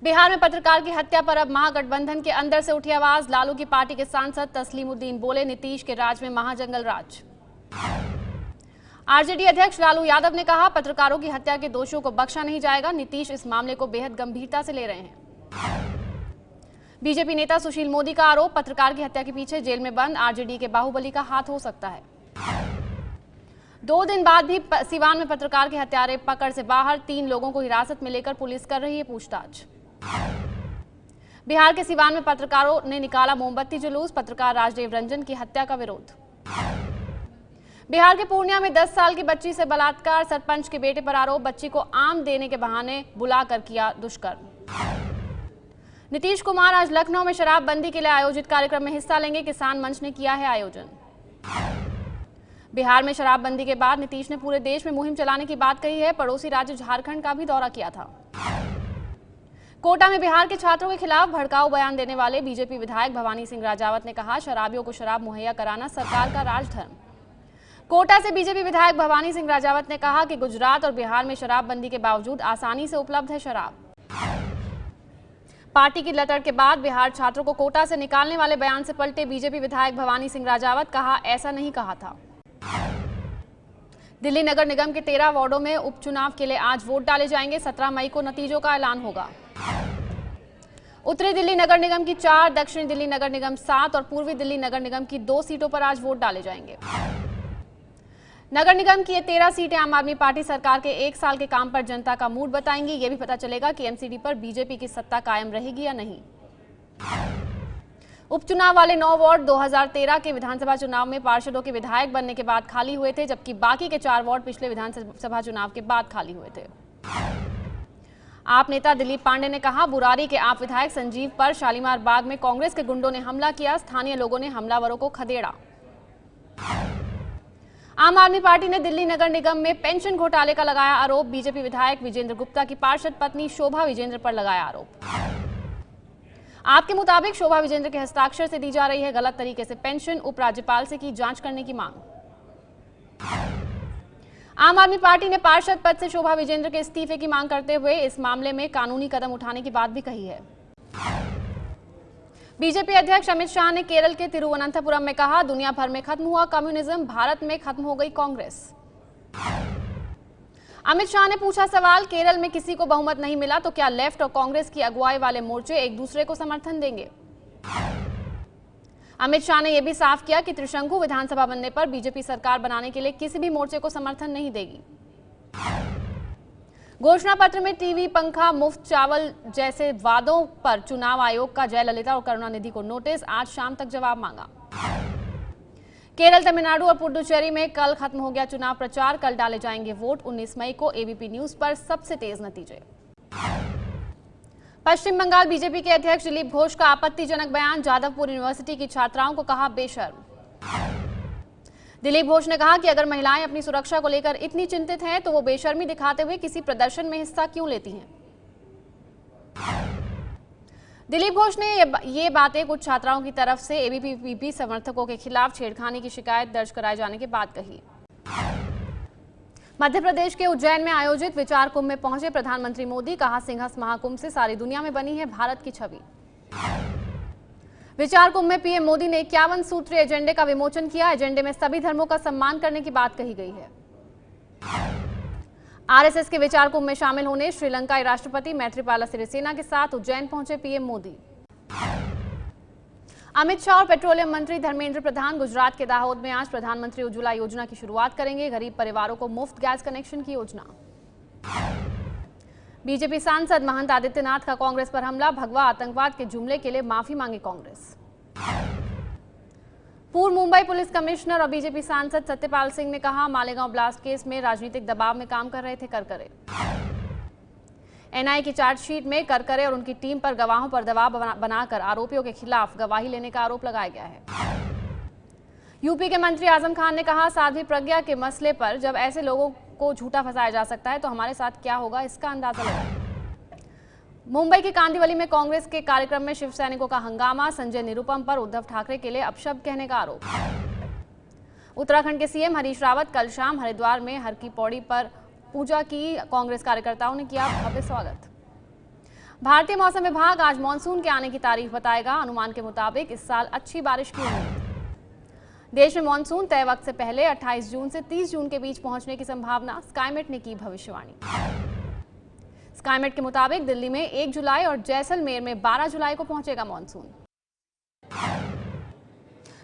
बिहार में पत्रकार की हत्या पर अब महागठबंधन के अंदर से उठी आवाज। लालू की पार्टी के सांसद तस्लीमुद्दीन बोले, नीतीश के राज में महाजंगल राज। आरजेडी अध्यक्ष लालू यादव ने कहा, पत्रकारों की हत्या के दोषियों को बख्शा नहीं जाएगा। नीतीश इस मामले को बेहद गंभीरता से ले रहे हैं। बीजेपी नेता सुशील मोदी का आरोप, पत्रकार की हत्या के पीछे जेल में बंद आरजेडी के बाहुबली का हाथ हो सकता है। 2 दिन बाद भी सिवान में पत्रकार के हत्यारे पकड़ से बाहर। 3 लोगों को हिरासत में लेकर पुलिस कर रही है पूछताछ। बिहार के सिवान में पत्रकारों ने निकाला मोमबत्ती जुलूस, पत्रकार राजदेव रंजन की हत्या का विरोध। बिहार के पूर्णिया में 10 साल की बच्ची से बलात्कार, सरपंच के बेटे पर आरोप, बच्ची को आम देने के बहाने बुलाकर किया दुष्कर्म। नीतीश कुमार आज लखनऊ में शराबबंदी के लिए आयोजित कार्यक्रम में हिस्सा लेंगे, किसान मंच ने किया है आयोजन। बिहार में शराबबंदी के बाद नीतीश ने पूरे देश में मुहिम चलाने की बात कही है, पड़ोसी राज्य झारखंड का भी दौरा किया था। कोटा में बिहार के छात्रों के खिलाफ भड़काऊ बयान देने वाले बीजेपी विधायक भवानी सिंह राजावत ने कहा, शराबियों को शराब मुहैया कराना सरकार का राजधर्म। कोटा से बीजेपी विधायक भवानी सिंह राजावत ने कहा कि गुजरात और बिहार में शराबबंदी के बावजूद आसानी से उपलब्ध है शराब। पार्टी की लतड़ के बाद बिहार छात्रों को कोटा से निकालने वाले बयान से पलटे बीजेपी विधायक भवानी सिंह राजावत, कहा ऐसा नहीं कहा था। दिल्ली नगर निगम के 13 वार्डों में उपचुनाव के लिए आज वोट डाले जाएंगे। 17 मई को नतीजों का ऐलान होगा। उत्तरी दिल्ली नगर निगम की 4, दक्षिणी दिल्ली नगर निगम 7 और पूर्वी दिल्ली नगर निगम की 2 सीटों पर आज वोट डाले जाएंगे। नगर निगम की ये 13 सीटें आम आदमी पार्टी सरकार के 1 साल के काम पर जनता का मूड बताएंगी। ये भी पता चलेगा कि एमसीडी पर बीजेपी की सत्ता कायम रहेगी या नहीं। उपचुनाव वाले 9 वार्ड 2013 के विधानसभा चुनाव में पार्षदों के विधायक बनने के बाद खाली हुए थे, जबकि बाकी के 4 वार्ड पिछले विधानसभा चुनाव के बाद खाली हुए थे। आप नेता दिलीप पांडे ने कहा, बुरारी के आप विधायक संजीव पर शालीमार बाग में कांग्रेस के गुंडों ने हमला किया, स्थानीय लोगों ने हमलावरों को खदेड़ा। आम आदमी पार्टी ने दिल्ली नगर निगम में पेंशन घोटाले का लगाया आरोप, बीजेपी विधायक विजेंद्र गुप्ता की पार्षद पत्नी शोभा विजेंद्र पर लगाया आरोप। आपके मुताबिक शोभा विजेंद्र के हस्ताक्षर से दी जा रही है गलत तरीके से पेंशन, उपराज्यपाल से की जांच करने की मांग। आम आदमी पार्टी ने पार्षद पद से शोभा विजेंद्र के इस्तीफे की मांग करते हुए इस मामले में कानूनी कदम उठाने की बात भी कही है। बीजेपी अध्यक्ष अमित शाह ने केरल के तिरुवनंतपुरम में कहा, दुनिया भर में खत्म हुआ कम्युनिज्म, भारत में खत्म हो गई कांग्रेस। अमित शाह ने पूछा सवाल, केरल में किसी को बहुमत नहीं मिला तो क्या लेफ्ट और कांग्रेस की अगुवाई वाले मोर्चे एक दूसरे को समर्थन देंगे। अमित शाह ने यह भी साफ किया कि त्रिशंकु विधानसभा बनने पर बीजेपी सरकार बनाने के लिए किसी भी मोर्चे को समर्थन नहीं देगी। घोषणा पत्र में टीवी, पंखा, मुफ्त चावल जैसे वादों पर चुनाव आयोग का जयललिता और करुणानिधि को नोटिस, आज शाम तक जवाब मांगा। केरल, तमिलनाडु और पुडुचेरी में कल खत्म हो गया चुनाव प्रचार, कल डाले जाएंगे वोट। 19 मई को एबीपी न्यूज पर सबसे तेज नतीजे। पश्चिम बंगाल बीजेपी के अध्यक्ष दिलीप घोष का आपत्तिजनक बयान, जादवपुर यूनिवर्सिटी की छात्राओं को कहा बेशर्म। दिलीप घोष ने कहा कि अगर महिलाएं अपनी सुरक्षा को लेकर इतनी चिंतित हैं तो वो बेशर्मी दिखाते हुए किसी प्रदर्शन में हिस्सा क्यों लेती हैं। दिलीप घोष ने ये बातें कुछ छात्राओं की तरफ से एबीवीपी समर्थकों के खिलाफ छेड़खानी की शिकायत दर्ज कराए जाने के बाद कही। मध्य प्रदेश के उज्जैन में आयोजित विचार कुंभ में पहुंचे प्रधानमंत्री मोदी, कहा सिंहस्थ महाकुंभ से सारी दुनिया में बनी है भारत की छवि। विचार कुंभ में पीएम मोदी ने 51 सूत्रीय एजेंडे का विमोचन किया। एजेंडे में सभी धर्मों का सम्मान करने की बात कही गई है। आरएसएस के विचार कुंभ में शामिल होने श्रीलंकाई राष्ट्रपति मैत्रीपाला सिरिसेना के साथ उज्जैन पहुंचे पीएम मोदी। अमित शाह और पेट्रोलियम मंत्री धर्मेंद्र प्रधान गुजरात के दाहोद में आज प्रधानमंत्री उज्ज्वला योजना की शुरुआत करेंगे, गरीब परिवारों को मुफ्त गैस कनेक्शन की योजना। बीजेपी सांसद महंत आदित्यनाथ का कांग्रेस पर हमला, भगवा आतंकवाद के जुमले के लिए माफी मांगी कांग्रेस। पूर्व मुंबई पुलिस कमिश्नर और बीजेपी सांसद सत्यपाल सिंह ने कहा, मालेगांव ब्लास्ट केस में राजनीतिक दबाव में काम कर रहे थे करकरे। एनआईए की चार्जशीट में करकरे और उनकी टीम पर गवाहों पर दबाव बनाकर आरोपियों के खिलाफ गवाही लेने का आरोप लगाया गया है। यूपी के मंत्री आजम खान ने कहा, साध्वी प्रज्ञा के मसले पर जब ऐसे लोगों को झूठा फंसाया जा सकता है तो हमारे साथ क्या होगा इसका अंदाजा लगाएं। मुंबई के कांदिवली में कांग्रेस के कार्यक्रम में शिव सैनिकों का हंगामा, संजय निरुपम पर उद्धव ठाकरे के लिए अपशब्द कहने का आरोप। उत्तराखंड के सीएम हरीश रावत कल शाम हरिद्वार में हर की पौड़ी पर पूजा की, कांग्रेस कार्यकर्ताओं ने किया भव्य स्वागत। भारतीय मौसम विभाग आज मानसून के आने की तारीख बताएगा। अनुमान के मुताबिक इस साल अच्छी बारिश की उम्मीद। देश में मानसून तय वक्त से पहले 28 जून से 30 जून के बीच पहुंचने की संभावना, स्काईमेट ने की भविष्यवाणी। स्काईमेट के मुताबिक दिल्ली में 1 जुलाई और जैसलमेर में 12 जुलाई को पहुंचेगा मानसून।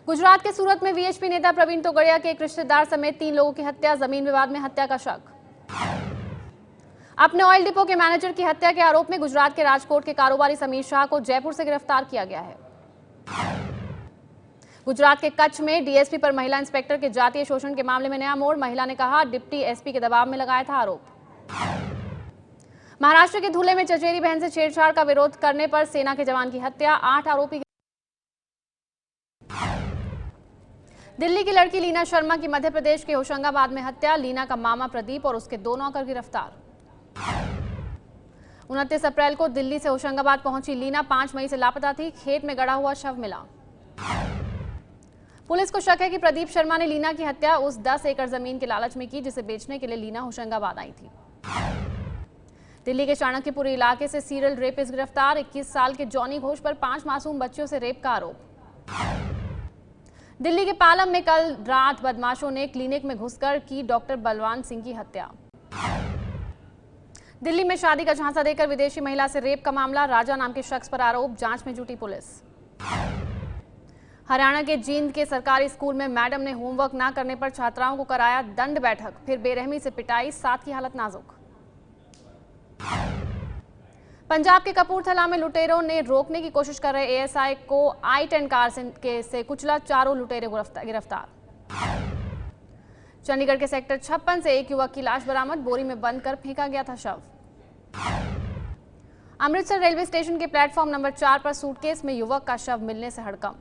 गुजरात के सूरत में वीएचपी नेता प्रवीण तोगड़िया के एक रिश्तेदार समेत 3 लोगों की हत्या, जमीन विवाद में हत्या का शक। अपने ऑयल डिपो के मैनेजर की हत्या के आरोप में गुजरात के राजकोट के कारोबारी समीर शाह को जयपुर से गिरफ्तार किया गया है। गुजरात के कच्छ में डीएसपी पर महिला इंस्पेक्टर के जातीय शोषण के मामले में नया मोड़, महिला ने कहा डिप्टी एसपी के दबाव में लगाया था आरोप। महाराष्ट्र के धुले में चचेरी बहन से छेड़छाड़ का विरोध करने पर सेना के जवान की हत्या, 8 आरोपी। दिल्ली की लड़की लीना शर्मा की मध्य प्रदेश के होशंगाबाद में हत्या, लीना का मामा प्रदीप और उसके 2 नौकर गिरफ्तार। 29 अप्रैल को दिल्ली से होशंगाबाद पहुंची लीना 5 मई से लापता थी, खेत में गड़ा हुआ शव मिला। पुलिस को शक है कि प्रदीप शर्मा ने लीना की हत्या उस 10 एकड़ जमीन के लालच में की जिसे बेचने के लिए लीना होशंगाबाद आई थी। दिल्ली के चाणक्यपुर इलाके से सीरियल रेपिस्ट गिरफ्तार, 21 साल के जॉनी घोष पर 5 मासूम बच्चियों से रेप का आरोप। दिल्ली के पालम में कल रात बदमाशों ने क्लिनिक में घुसकर की डॉक्टर बलवान सिंह की हत्या। दिल्ली में शादी का झांसा देकर विदेशी महिला से रेप का मामला, राजा नाम के शख्स पर आरोप, जांच में जुटी पुलिस। हरियाणा के जींद के सरकारी स्कूल में मैडम ने होमवर्क न करने पर छात्राओं को कराया दंड बैठक, फिर बेरहमी से पिटाई, 7 की हालत नाजुक। पंजाब के कपूरथला में लुटेरों ने रोकने की कोशिश कर रहे एएसआई को i10 कार से कुचला, 4 लुटेरे गिरफ्तार। चंडीगढ़ के सेक्टर 56 से एक युवक की लाश बरामद, बोरी में बंद कर फेंका गया था शव। अमृतसर रेलवे स्टेशन के प्लेटफॉर्म नंबर 4 पर सूटकेस में युवक का शव मिलने से हड़कंप।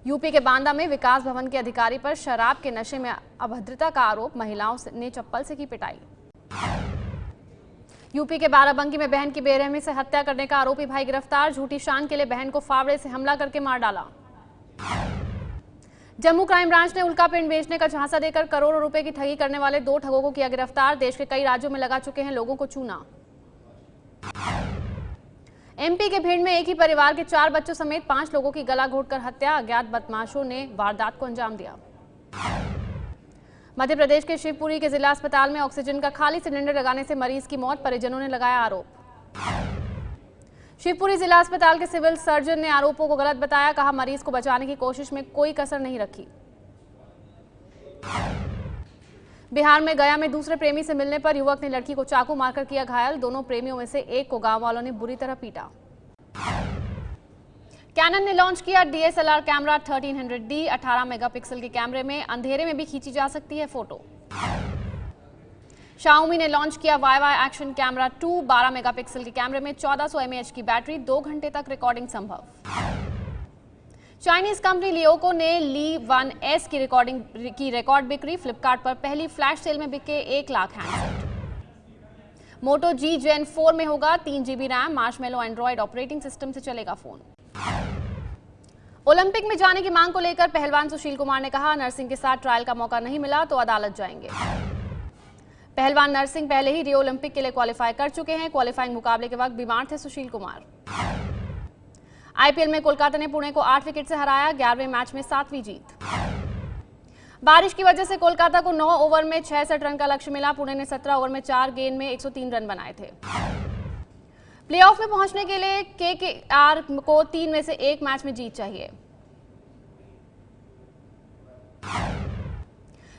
यूपी के बांदा में विकास भवन के अधिकारी पर शराब के नशे में अभद्रता का आरोप, महिलाओं ने चप्पल से की पिटाई। यूपी के बाराबंकी में बहन की बेरहमी से हत्या करने का आरोपी भाई गिरफ्तार, झूठी शान के लिए बहन को फावड़े से हमला करके मार डाला। जम्मू क्राइम ब्रांच ने उल्का पिंड बेचने का झांसा देकर करोड़ों रुपए की ठगी करने वाले 2 ठगों को किया गिरफ्तार, देश के कई राज्यों में लगा चुके हैं लोगों को चूना। एमपी के भिंड में एक ही परिवार के 4 बच्चों समेत 5 लोगों की गला घोंटकर हत्या, अज्ञात बदमाशों ने वारदात को अंजाम दिया। मध्य प्रदेश के शिवपुरी के जिला अस्पताल में ऑक्सीजन का खाली सिलेंडर लगाने से मरीज की मौत, परिजनों ने लगाया आरोप। शिवपुरी जिला अस्पताल के सिविल सर्जन ने आरोपों को गलत बताया, कहा मरीज को बचाने की कोशिश में कोई कसर नहीं रखी। बिहार में गया में दूसरे प्रेमी से मिलने पर युवक ने लड़की को चाकू मारकर किया घायल, दोनों प्रेमियों में से एक को गांव वालों ने बुरी तरह पीटा। कैनन ने लॉन्च किया डीएसएलआर कैमरा 1300D, 18 मेगापिक्सल के कैमरे में अंधेरे में भी खींची जा सकती है फोटो। शाओमी ने लॉन्च किया वाईवाई एक्शन कैमरा 2, 12 मेगापिक्सल के कैमरे में 1400 mAh की बैटरी, 2 घंटे तक रिकॉर्डिंग संभव। चाइनीज कंपनी लियोको ने ली 1S की रिकॉर्ड बिक्री, फ्लिपकार्ट पर पहली फ्लैश सेल में बिके 1 लाख हैंडसेट। मोटो जी जेन 4 में होगा 3 GB RAM, Marshmallow Android operating system से चलेगा फोन। ओलंपिक में जाने की मांग को लेकर पहलवान सुशील कुमार ने कहा नरसिंह के साथ ट्रायल का मौका नहीं मिला तो अदालत जाएंगे। पहलवान नरसिंह पहले ही रियो ओलंपिक के लिए क्वालिफाई कर चुके हैं, क्वालिफाइंग मुकाबले के वक्त बीमार थे सुशील कुमार। आईपीएल में कोलकाता ने पुणे को 8 विकेट से हराया, 11वें मैच में 7वीं जीत। बारिश की वजह से कोलकाता को 9 ओवर में 66 रन का लक्ष्य मिला, पुणे ने 17 ओवर में 4 गेंद में 103 रन बनाए थे। प्लेऑफ में पहुंचने के लिए केकेआर को 3 में से 1 मैच में जीत चाहिए।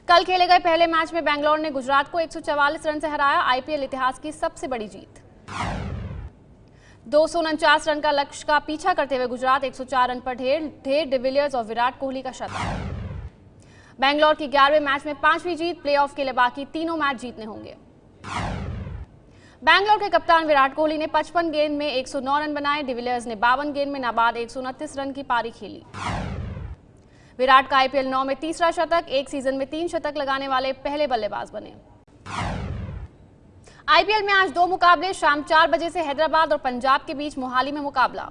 कल खेले गए पहले मैच में बेंगलोर ने गुजरात को 144 रन से हराया, आईपीएल इतिहास की सबसे बड़ी जीत। 249 रन का लक्ष्य का पीछा करते हुए गुजरात 104 रन पर ढेर डिविलियर्स और विराट कोहली का शतक। बेंगलोर की 11वें मैच में 5वीं जीत, प्लेऑफ के लिए बाकी तीनों मैच जीतने होंगे। बेंगलोर के कप्तान विराट कोहली ने 55 गेंद में 109 रन बनाए, डिविलियर्स ने 52 गेंद में नाबाद 129 रन की पारी खेली। विराट का आईपीएल 9 में तीसरा शतक, एक सीजन में 3 शतक लगाने वाले पहले बल्लेबाज बने। आईपीएल में आज 2 मुकाबले, शाम 4 बजे से हैदराबाद और पंजाब के बीच मोहाली में मुकाबला।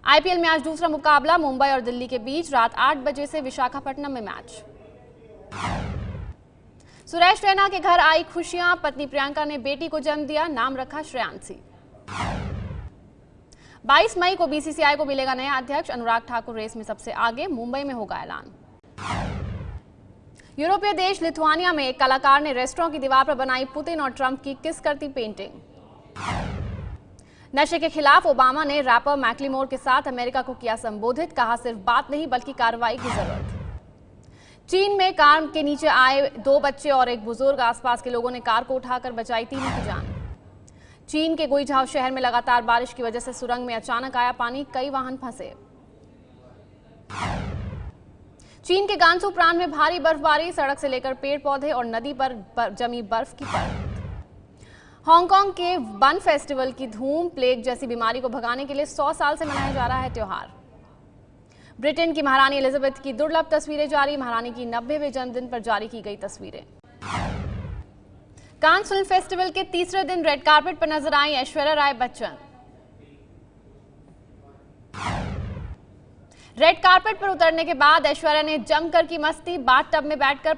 आईपीएल में आज दूसरा मुकाबला मुंबई और दिल्ली के बीच, रात 8 बजे से विशाखापट्टनम में मैच। सुरेश रैना के घर आई खुशियां, पत्नी प्रियंका ने बेटी को जन्म दिया, नाम रखा श्रेयांशी। 22 मई को बीसीसीआई को मिलेगा नया अध्यक्ष, अनुराग ठाकुर रेस में सबसे आगे, मुंबई में होगा ऐलान। यूरोपीय देश लिथुआनिया में एक कलाकार ने रेस्टोरेंट की दीवार पर बनाई पुतिन और ट्रंप की किस करती पेंटिंग। नशे के खिलाफ ओबामा ने रैपर मैक्लीमोर के साथ अमेरिका को किया संबोधित, कहा सिर्फ बात नहीं बल्कि कार्रवाई की जरूरत। चीन में कार के नीचे आए 2 बच्चे और एक बुजुर्ग, आसपास के लोगों ने कार को उठाकर बचाई तीनों की जान। चीन के गुइझाओ शहर में लगातार बारिश की वजह से सुरंग में अचानक आया पानी, कई वाहन फंसे। चीन के गांसू प्रांत में भारी बर्फबारी, सड़क से लेकर पेड़ पौधे और नदी पर जमी बर्फ की परत। हांगकांग के वन फेस्टिवल की धूम, प्लेग जैसी बीमारी को भगाने के लिए 100 साल से मनाया जा रहा है त्योहार। ब्रिटेन की महारानी एलिजाबेथ की दुर्लभ तस्वीरें जारी, महारानी की 90वें जन्मदिन पर जारी की गई तस्वीरें। कांस फिल्म फेस्टिवल के तीसरे दिन रेड कार्पेट पर नजर आई ऐश्वर्या राय बच्चन। रेड कार्पेट पर उतरने के बाद ऐश्वर्या ने जमकर की मस्ती, बाथटब में बैठकर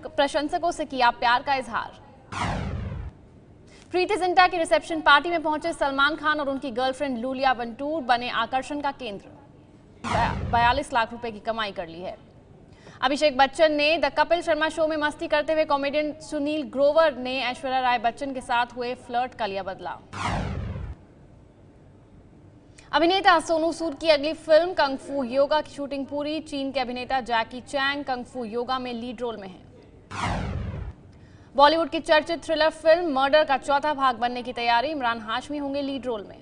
प्रशंसकों से किया प्यार का इजहार। प्रीति जिंटा की रिसेप्शन पार्टी में पहुंचे सलमान खान और उनकी गर्लफ्रेंड लूलिया वंटूर बने आकर्षण का केंद्र। 42 लाख रुपए की कमाई कर ली है। अभिषेक बच्चन ने द कपिल शर्मा शो में मस्ती करते हुए कॉमेडियन सुनील ग्रोवर ने ऐश्वर्या राय बच्चन के साथ हुए फ्लर्ट का लिया बदला। अभिनेता सोनू सूद की अगली फिल्म कंग फू योगा की शूटिंग पूरी, चीन के अभिनेता जैकी चैंग कंग फू योगा में लीड रोल में हैं। बॉलीवुड की चर्चित थ्रिलर फिल्म मर्डर का चौथा भाग बनने की तैयारी, इमरान हाशमी होंगे लीड रोल में।